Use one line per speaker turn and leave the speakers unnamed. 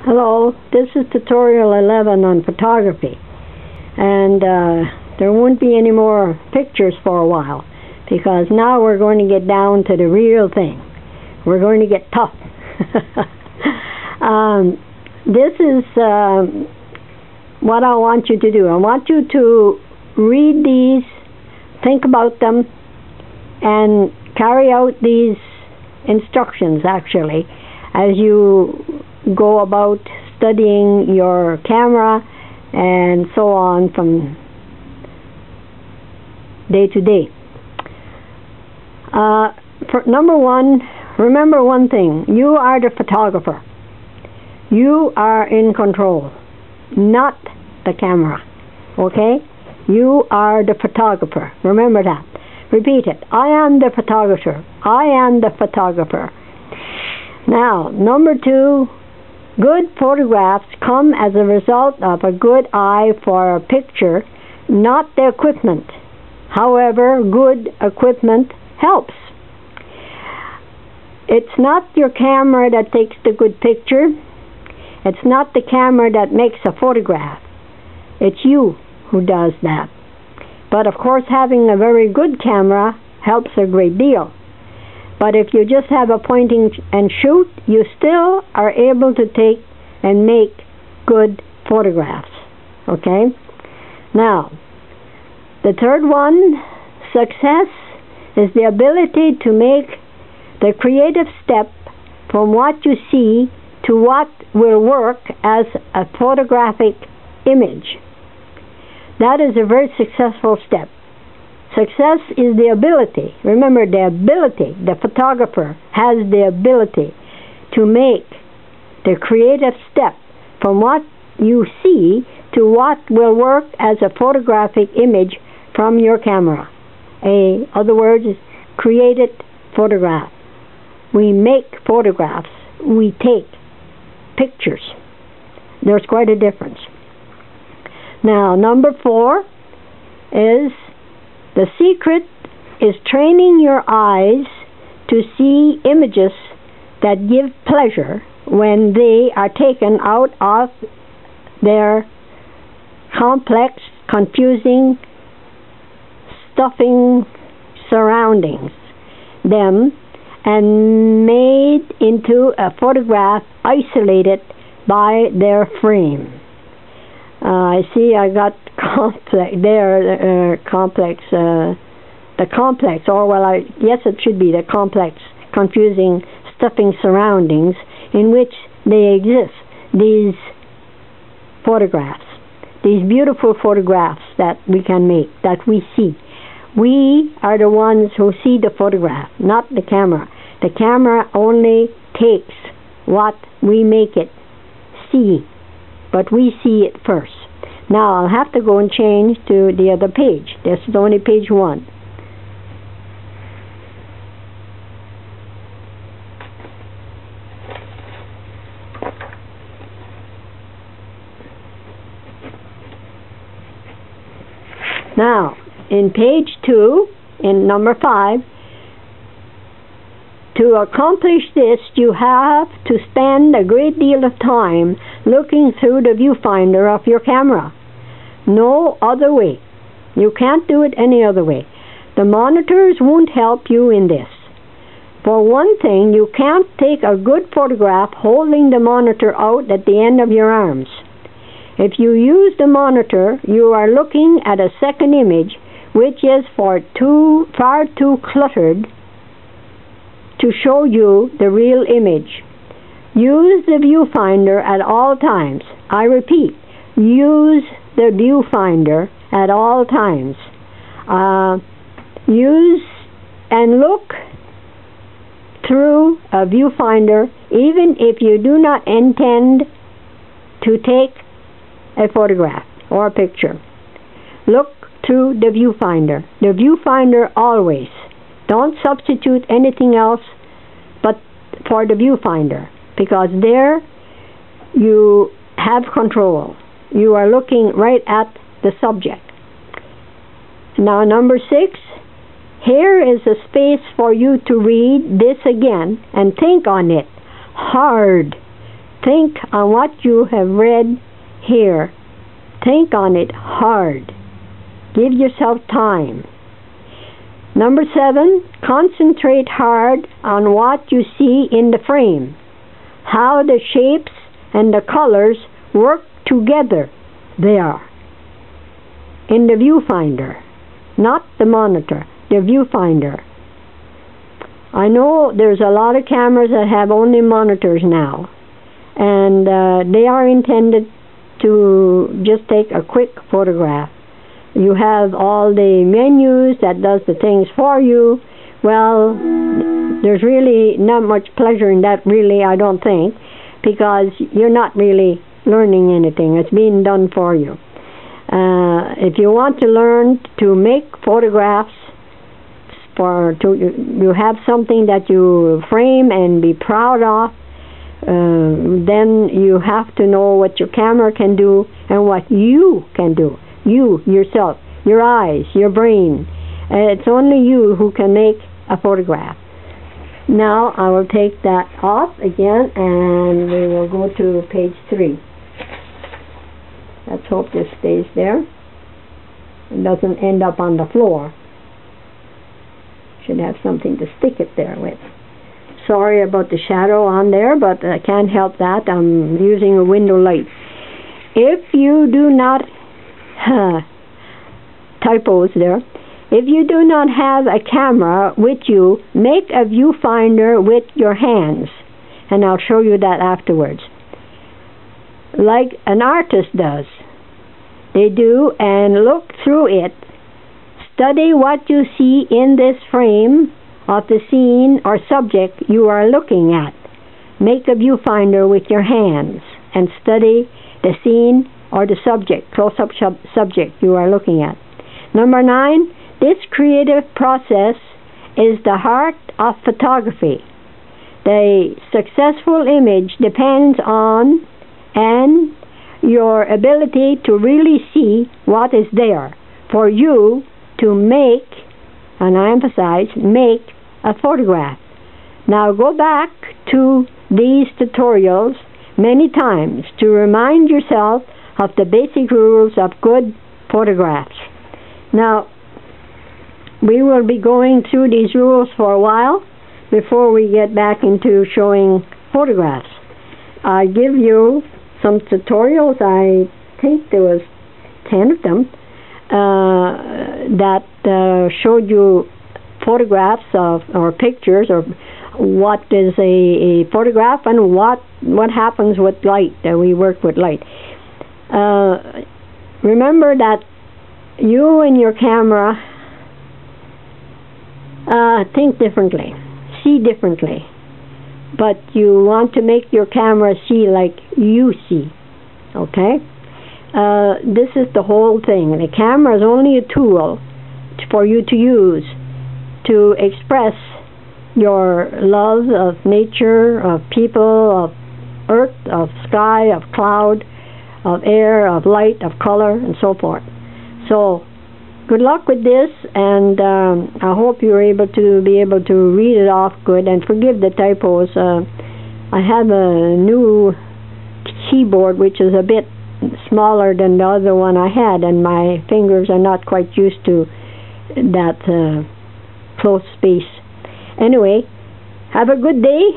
Hello, this is tutorial 11 on photography, and there won't be any more pictures for a while because now we're going to get down to the real thing. We're going to get tough. This is what I want you to do. I want you to read these, think about them, and carry out these instructions actually as you go about studying your camera and so on from day to day. For number one, remember one thing: you are the photographer. You are in control, not the camera. Okay? You are the photographer. Remember that. Repeat it. I am the photographer. I am the photographer. Now, number two, good photographs come as a result of a good eye for a picture, not the equipment. However, good equipment helps. It's not your camera that takes the good picture. It's not the camera that makes a photograph. It's you who does that. But of course, having a very good camera helps a great deal. But if you just have a pointing and shoot, you still are able to take and make good photographs. Okay? Now, the third one, success is the ability to make the creative step from what you see to what will work as a photographic image. That is a very successful step. Success is the ability. Remember, the ability. The photographer has the ability to make the creative step from what you see to what will work as a photographic image from your camera. In other words, created photograph. We make photographs. We take pictures. There's quite a difference. Now, number 4 is the secret is training your eyes to see images that give pleasure when they are taken out of their complex, confusing, stuffing surroundings them and made into a photograph isolated by their frame. I see I got complex there, the complex, or well, yes, it should be the complex, confusing, stuffing surroundings in which they exist, these photographs, these beautiful photographs that we can make, that we see. We are the ones who see the photograph, not the camera. The camera only takes what we make it see, but we see it first. Now I'll have to go and change to the other page. This is only page 1. Now, in page 2, in number 5, to accomplish this, you have to spend a great deal of time looking through the viewfinder of your camera. No other way. You can't do it any other way. The monitors won't help you in this. For one thing, you can't take a good photograph holding the monitor out at the end of your arms. If you use the monitor, you are looking at a second image which is far too cluttered to show you the real image. Use the viewfinder at all times. I repeat, use the viewfinder at all times. Use and look through a viewfinder even if you do not intend to take a photograph or a picture. Look through the viewfinder. The viewfinder always. Don't substitute anything else but for the viewfinder, because there you have control. You are looking right at the subject. Now, number 6, here is a space for you to read this again and think on it hard Think on what you have read here. Think on it hard. Give yourself time. Number 7, concentrate hard on what you see in the frame, how the shapes and the colors work together there in the viewfinder, not the monitor, the viewfinder. I know there's a lot of cameras that have only monitors now, and they are intended to just take a quick photograph. You have all the menus that does the things for you. Well, there's really not much pleasure in that, really, I don't think, because you're not really learning anything. It's being done for you. If you want to learn to make photographs, you have something that you frame and be proud of, then you have to know what your camera can do and what you can do. You, yourself, your eyes, your brain. It's only you who can make a photograph. Now I will take that off again and we will go to page 3. Let's hope this stays there. It doesn't end up on the floor. Should have something to stick it there with. Sorry about the shadow on there, but I can't help that. I'm using a window light. If you do not typos there. If you do not have a camera with you, make a viewfinder with your hands, and I'll show you that afterwards. Like an artist does. They do, and look through it. Study what you see in this frame of the scene or subject you are looking at. Make a viewfinder with your hands and study the scene or the subject, close-up subject you are looking at. Number 9, this creative process is the heart of photography. The successful image depends on your ability to really see what is there for you to make, and I emphasize, make a photograph. Now go back to these tutorials many times to remind yourself of the basic rules of good photographs. Now, we will be going through these rules for a while before we get back into showing photographs. I give you some tutorials. I think there was 10 of them that showed you photographs of or pictures or what is a photograph and what happens with light. We work with light. Remember that you and your camera think differently, see differently, but you want to make your camera see like you see, okay? This is the whole thing. The camera is only a tool for you to use to express your love of nature, of people, of earth, of sky, of cloud, of air, of light, of color, and so forth. So, good luck with this, and I hope you're able to read it off good, and forgive the typos. I have a new keyboard which is a bit smaller than the other one I had, and my fingers are not quite used to that close space. Anyway, have a good day.